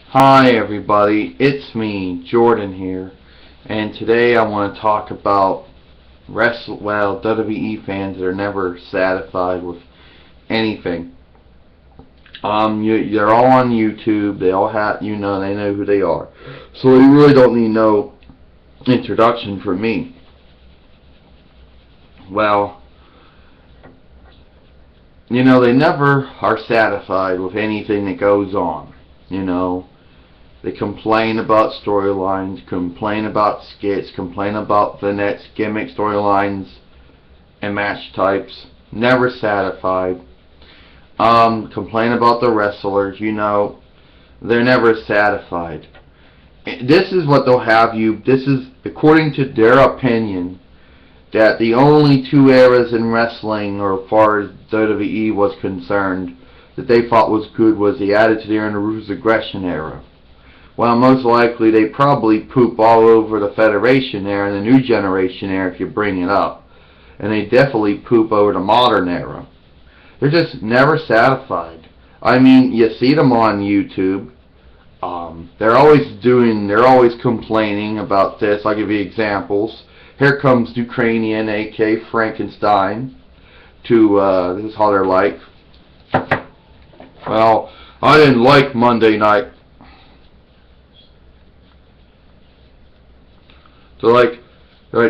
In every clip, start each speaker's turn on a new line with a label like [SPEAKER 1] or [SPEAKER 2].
[SPEAKER 1] Hi everybody, it's me, Jordan here, and today I want to talk about WWE fans that are never satisfied with anything. They're all on YouTube. They all have, they know who they are, so they really don't need no introduction from me. Well, they never are satisfied with anything that goes on. They complain about storylines, complain about skits, complain about vignettes, gimmick storylines, and match types. Never satisfied. Complain about the wrestlers, they're never satisfied. This is what they'll have you, this is, according to their opinion, that the only two eras in wrestling, or as far as WWE was concerned, that they thought was good was the Attitude Era and the Ruthless Aggression era. Well, most likely they probably poop all over the Federation era and the New Generation era if you bring it up. And they definitely poop over the Modern era. They're just never satisfied. I mean, you see them on YouTube. They're always complaining about this. I'll give you examples. Here comes Ukrainian, a.k.a. Frankenstein, this is how they're like. Well, I didn't like Monday night. They're like, I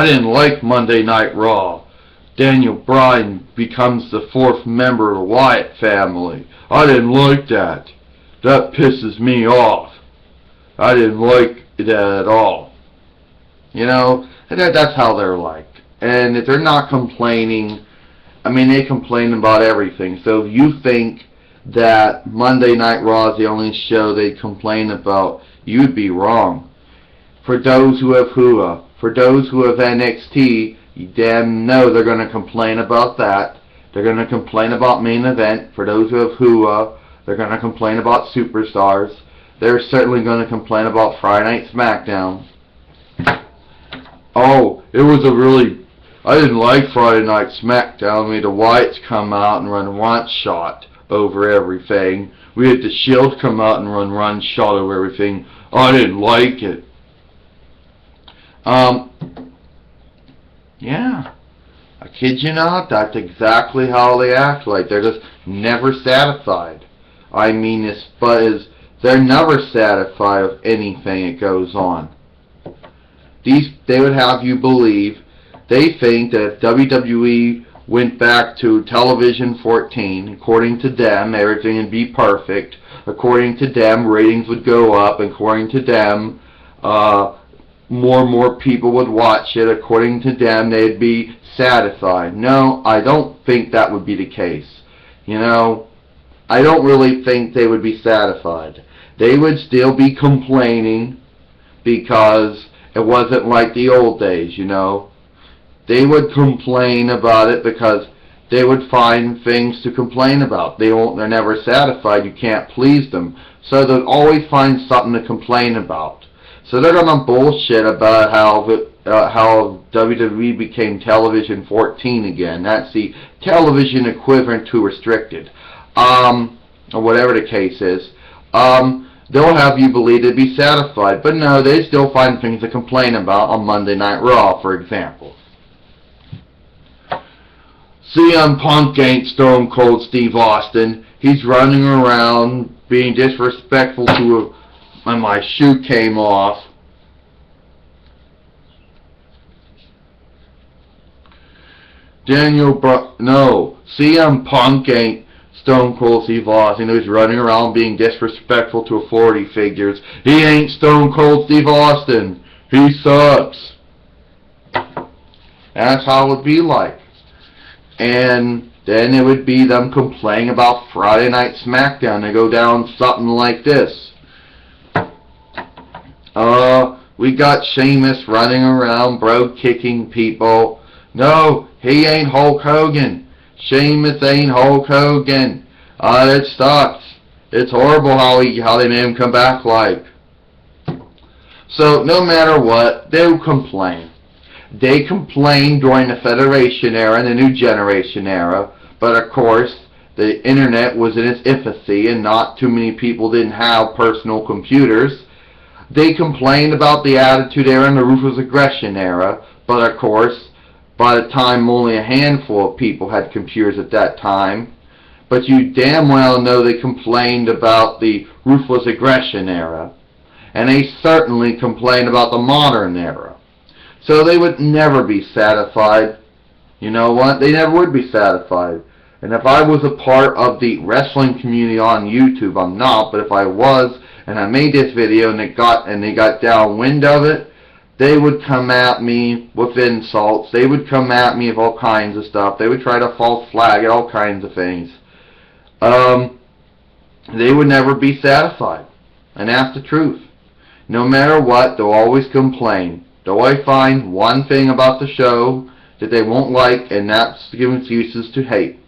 [SPEAKER 1] didn't like Monday Night Raw. Daniel Bryan becomes the fourth member of the Wyatt family. I didn't like that. That pisses me off. I didn't like that at all. That's how they're like. And if they're not complaining, they complain about everything. So if you think that Monday Night Raw is the only show they complain about, you'd be wrong. For those who have Hua, for those who have NXT, you damn know they're going to complain about that. They're going to complain about Main Event. For those who have Hua, they're going to complain about Superstars. They're certainly going to complain about Friday Night SmackDown. Oh, I didn't like Friday Night SmackDown. We had the Wyatts come out and run one shot over everything. We had the Shield come out and run shot over everything. I didn't like it. Yeah. I kid you not, that's exactly how they act like. They're just never satisfied. They're never satisfied with anything that goes on. They would have you believe, they think that if WWE went back to television 14, according to them, everything would be perfect. According to them, ratings would go up. According to them, more and more people would watch it. According to them, they'd be satisfied. No, I don't think that would be the case. I don't really think they would be satisfied. They would still be complaining because it wasn't like the old days, They would complain about it because they would find things to complain about. They're never satisfied. You can't please them. So they'll always find something to complain about. So they're going to bullshit about how WWE became television 14 again. That's the television equivalent to restricted. Or whatever the case is. They'll have you believe they'd be satisfied. But no, they still find things to complain about on Monday Night Raw, for example. CM Punk ain't Stone Cold Steve Austin. He's running around being disrespectful to when my shoe came off. No, CM Punk ain't Stone Cold Steve Austin. He's running around being disrespectful to authority figures. He ain't Stone Cold Steve Austin. He sucks. That's how it would be like. And then it would be them complaining about Friday Night SmackDown. They go down something like this. We got Sheamus running around, kicking people. No, he ain't Hulk Hogan. Sheamus ain't Hulk Hogan. It sucks. It's horrible how they made him come back like. So no matter what, they'll complain. They complained during the Federation era and the New Generation era, but of course, the internet was in its infancy and not too many people didn't have personal computers. They complained about the Attitude Era and the Ruthless Aggression Era, but of course, by the time only a handful of people had computers at that time. But you damn well know they complained about the Ruthless Aggression Era. And they certainly complained about the modern era. So they would never be satisfied. You know what? They never would be satisfied. And if I was a part of the wrestling community on YouTube, I'm not, but if I was, and I made this video and they got downwind of it, they would come at me with insults. They would come at me with all kinds of stuff. They would try to false flag at all kinds of things. They would never be satisfied. And that's the truth. No matter what, they'll always complain. They'll always find one thing about the show that they won't like, and that's to give excuses to hate.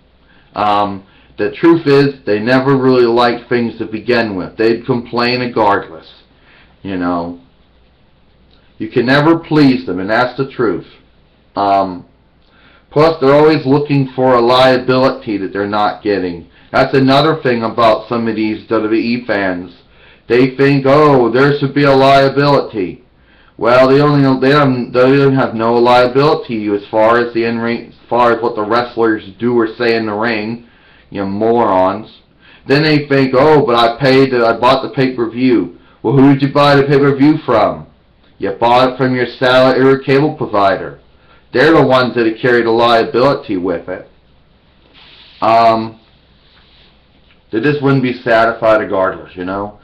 [SPEAKER 1] The truth is, they never really liked things to begin with. They'd complain regardless. You know. You can never please them, and that's the truth. Plus, they're always looking for a liability that they're not getting. That's another thing about some of these WWE fans. They think, oh, there should be a liability. Well, they don't have no liability as far as the in-ring, as far as what the wrestlers do or say in the ring. You morons. Then they think, oh, but I bought the pay-per-view. Well, who did you buy the pay-per-view from? You bought it from your satellite or cable provider. They're the ones that have carried the liability with it. They just wouldn't be satisfied regardless, you know.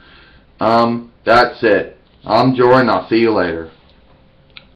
[SPEAKER 1] That's it. I'm Jordan. I'll see you later.